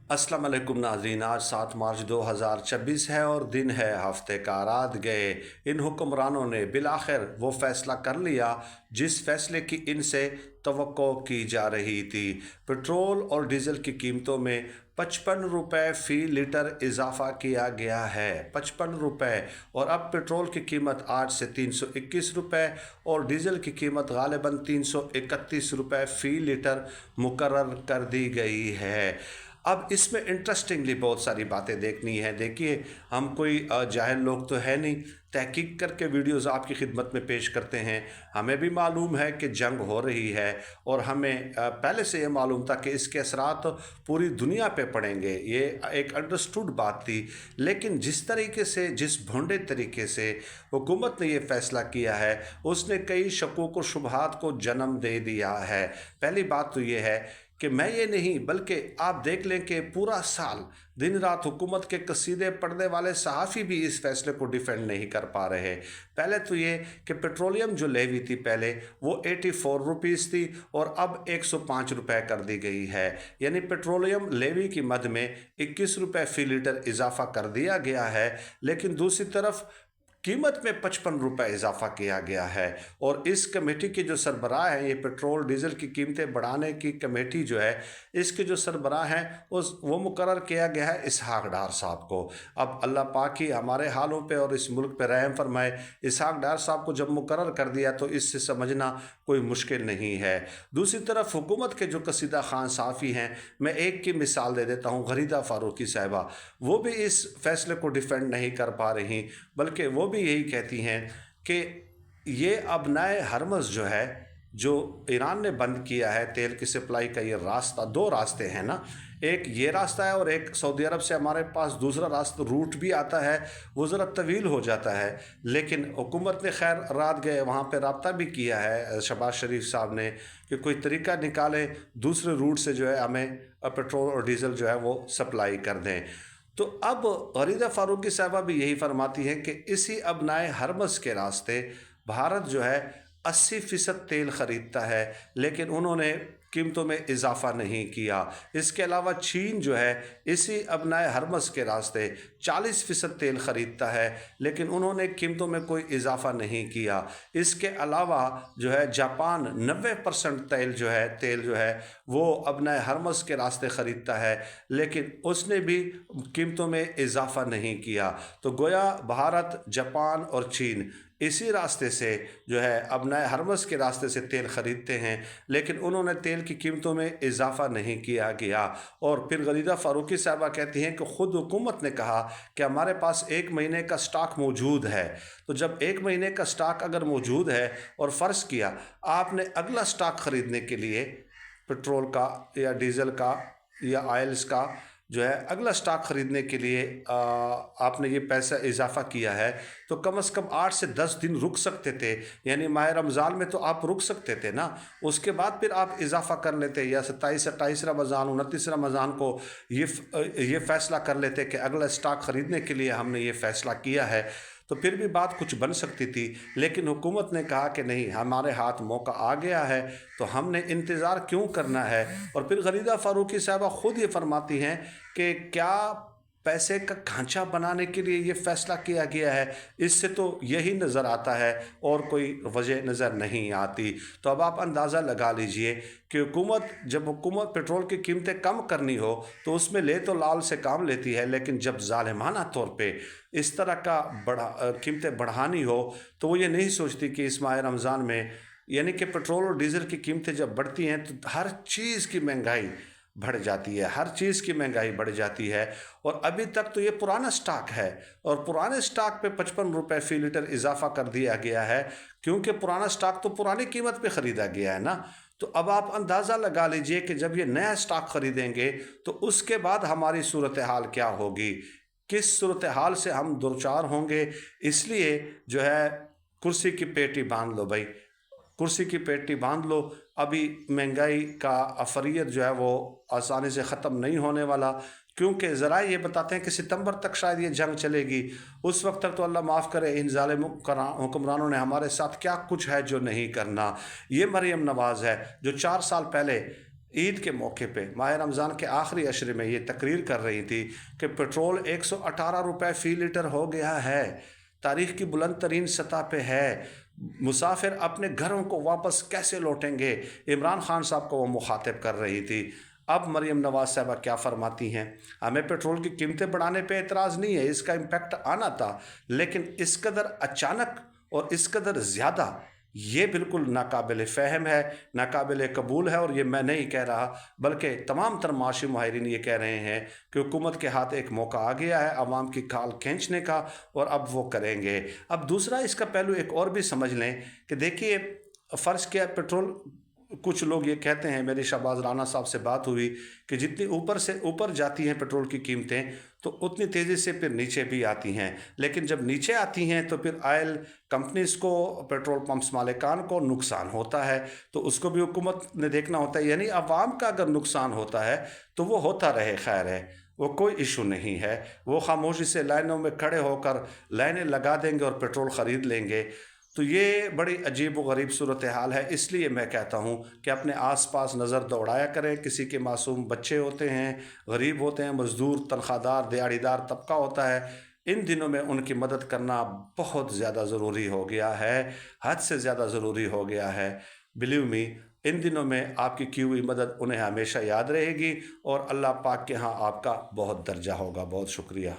अस्सलाम वालेकुम नाज़रीन। आज 7 मार्च 2026 है और दिन है हफ्ते का। रात गए इन हुक्मरानों ने बिलाखिर वो फ़ैसला कर लिया जिस फैसले की इनसे तवक्को की जा रही थी। पेट्रोल और डीज़ल की कीमतों में 55 रुपये फ़ी लीटर इजाफ़ा किया गया है। 55 रुपये। और अब पेट्रोल की कीमत आज से 321 रुपये और डीज़ल की कीमत गालिबन 331 रुपये फ़ी लीटर मुकर्रर कर दी गई है। अब इसमें इंटरेस्टिंगली बहुत सारी बातें देखनी है। देखिए, हम कोई जाहिल लोग तो है नहीं, तहकीक करके वीडियोज़ आपकी खिदमत में पेश करते हैं। हमें भी मालूम है कि जंग हो रही है और हमें पहले से ये मालूम था कि इसके असरात पूरी दुनिया पे पड़ेंगे। ये एक अंडरस्टूड बात थी, लेकिन जिस तरीके से, जिस भोंडे तरीके से हुकूमत ने ये फ़ैसला किया है, उसने कई शकूक व शुबहात को जन्म दे दिया है। पहली बात तो ये है कि मैं ये नहीं, बल्कि आप देख लें कि पूरा साल दिन रात हुकूमत के कसीदे पढ़ने वाले सहाफ़ी भी इस फैसले को डिफेंड नहीं कर पा रहे। पहले तो ये कि पेट्रोलियम जो लेवी थी पहले वो 84 रुपीज़ थी और अब 105 रुपये कर दी गई है। यानी पेट्रोलियम लेवी की मद में 21 रुपये फ़ी लीटर इजाफा कर दिया गया है, लेकिन दूसरी तरफ कीमत में 55 रुपये इजाफा किया गया है। और इस कमेटी के जो सरबराह हैं, ये पेट्रोल डीज़ल की कीमतें बढ़ाने की कमेटी जो है, इसके जो सरबराह हैं वो मुकर्रर किया गया है इसहाक डार साहब को। अब अल्लाह पाक ही हमारे हालों पे और इस मुल्क पे रहम फरमाए। इसहाक डार साहब को जब मुकर्रर कर दिया तो इससे समझना कोई मुश्किल नहीं है। दूसरी तरफ हुकूमत के जो कसीदा खान साफ़ी हैं, मैं एक की मिसाल दे देता हूँ, गरीदा फ़ारूकी साहिबा। वो भी इस फैसले को डिफेंड नहीं कर पा रही, बल्कि वो भी यही कहती हैं कि ये अबनाए हरमज़ जो है, जो ईरान ने बंद किया है तेल की सप्लाई का, ये रास्ता, दो रास्ते हैं ना, एक ये रास्ता है और एक सऊदी अरब से हमारे पास दूसरा रास्ता रूट भी आता है, वो ज़रा तवील हो जाता है। लेकिन हुकूमत ने खैर रात गए वहाँ पे रब्ता भी किया है शहबाज शरीफ साहब ने कि कोई तरीका निकालें दूसरे रूट से जो है हमें पेट्रोल और डीज़ल जो है वो सप्लाई कर दें। तो अब गरीदा फ़ारूकी साहबा भी यही फरमाती हैं कि इसी अबनाए हरमज़ के रास्ते भारत जो है 80% तेल ख़रीदता है, लेकिन उन्होंने कीमतों में इजाफ़ा नहीं किया। इसके अलावा चीन जो है इसी अबनाए हरमज़ के रास्ते 40% तेल ख़रीदता है, लेकिन उन्होंने कीमतों में कोई इजाफ़ा नहीं किया। इसके अलावा जो है जापान 90% तेल जो है वो अबनाए हरमज़ के रास्ते ख़रीदता है, लेकिन उसने भी कीमतों में इजाफ़ा नहीं किया। तो गोया भारत, जापान और चीन इसी रास्ते से जो है अबनाए हरमज़ के रास्ते से तेल ख़रीदते हैं, लेकिन उन्होंने तेल की कीमतों में इजाफ़ा नहीं किया गया। और फिर गरीदा फ़ारूकी साहबा कहती हैं कि ख़ुद हुकूमत ने कहा कि हमारे पास 1 महीने का स्टॉक मौजूद है। तो जब 1 महीने का स्टॉक अगर मौजूद है और फ़र्ज़ किया आपने अगला स्टॉक ख़रीदने के लिए पेट्रोल का या डीज़ल का या ऑयल्स का जो है अगला स्टॉक ख़रीदने के लिए आपने ये पैसा इजाफ़ा किया है, तो कम से कम 8 से 10 दिन रुक सकते थे। यानी माह रमज़ान में तो आप रुक सकते थे ना, उसके बाद फिर आप इजाफ़ा कर लेते, या 27-28 रमज़ान 29 रमज़ान को ये फ़ैसला कर लेते कि अगला स्टॉक ख़रीदने के लिए हमने ये फ़ैसला किया है, तो फिर भी बात कुछ बन सकती थी। लेकिन हुकूमत ने कहा कि नहीं, हमारे हाथ मौका आ गया है तो हमने इंतज़ार क्यों करना है। और फिर गरीदा फ़ारूकी साहबा ख़ुद ये फरमाती हैं कि क्या पैसे का ढांचा बनाने के लिए ये फ़ैसला किया गया है, इससे तो यही नज़र आता है और कोई वजह नज़र नहीं आती। तो अब आप अंदाज़ा लगा लीजिए कि जब हुकूमत पेट्रोल की कीमतें कम करनी हो तो उसमें ले तो लाल से काम लेती है, लेकिन जब ज़ालिमाना तौर पे इस तरह का कीमतें बढ़ानी हो तो वो ये नहीं सोचती कि इस माह रमज़ान में, यानी कि पेट्रोल और डीज़ल की कीमतें जब बढ़ती हैं तो हर चीज़ की महंगाई बढ़ जाती है, हर चीज़ की महंगाई बढ़ जाती है। और अभी तक तो ये पुराना स्टॉक है और पुराने स्टॉक पे 55 रुपये फ़ी लीटर इजाफा कर दिया गया है, क्योंकि पुराना स्टॉक तो पुरानी कीमत पे ख़रीदा गया है ना। तो अब आप अंदाज़ा लगा लीजिए कि जब ये नया स्टॉक ख़रीदेंगे तो उसके बाद हमारी सूरत हाल क्या होगी, किस सूरत हाल से हम दो चार होंगे। इसलिए जो है कुर्सी की पेटी बांध लो भाई, कुर्सी की पेटी बांध लो। अभी महंगाई का अफरियत जो है वो आसानी से ख़त्म नहीं होने वाला, क्योंकि ज़रा ये बताते हैं कि सितंबर तक शायद ये जंग चलेगी। उस वक्त तक तो अल्लाह माफ़ करे इन ज़ालिम हुक्मरानों ने हमारे साथ क्या कुछ है जो नहीं करना। ये मरीम नवाज़ है जो 4 साल पहले ईद के मौके पे माह रमज़ान के आखिरी अशरे में ये तकरीर कर रही थी कि पेट्रोल 118 रुपये फ़ी लीटर हो गया है, तारीख़ की बुलंद तरीन सतह पे है। मुसाफिर अपने घरों को वापस कैसे लौटेंगे? इमरान खान साहब को वो मुखातिब कर रही थी। अब मरीम नवाज़ साहबा क्या फरमाती हैं? हमें पेट्रोल की कीमतें बढ़ाने पे एतराज़ नहीं है, इसका इम्पेक्ट आना था, लेकिन इस कदर अचानक और इस कदर ज़्यादा ये बिल्कुल नाकाबिल फ़हम है, नाकाबिल कबूल है। और ये मैं नहीं कह रहा, बल्कि तमाम तर माशी माहिरीन ये कह रहे हैं कि हुकूमत के हाथ एक मौका आ गया है आवाम की खाल खींचने का, और अब वो करेंगे। अब दूसरा इसका पहलू एक और भी समझ लें कि देखिए, फ़र्ज़ किया पेट्रोल, कुछ लोग ये कहते हैं, मेरी शहबाज राना साहब से बात हुई कि जितनी ऊपर से ऊपर जाती हैं पेट्रोल की कीमतें, तो उतनी तेज़ी से फिर नीचे भी आती हैं। लेकिन जब नीचे आती हैं तो फिर ऑयल कंपनीज़ को, पेट्रोल पंप्स मालिकान को नुकसान होता है, तो उसको भी हुकूमत ने देखना होता है। यानी अवाम का अगर नुकसान होता है तो वो होता रहे, खैर है, वो कोई इशू नहीं है। वो खामोशी से लाइनों में खड़े होकर लाइनें लगा देंगे और पेट्रोल ख़रीद लेंगे। तो ये बड़ी अजीब व गरीब सूरत हाल है। इसलिए मैं कहता हूँ कि अपने आसपास नज़र दौड़ाया करें। किसी के मासूम बच्चे होते हैं, गरीब होते हैं, मज़दूर, तनख्वाहदार, दिहाड़ीदार तबका होता है, इन दिनों में उनकी मदद करना बहुत ज़्यादा ज़रूरी हो गया है, हद से ज़्यादा ज़रूरी हो गया है। बिलीव मी, इन दिनों में आपकी की हुई मदद उन्हें हमेशा याद रहेगी, और अल्लाह पाक के यहाँ आपका बहुत दर्जा होगा। बहुत शुक्रिया।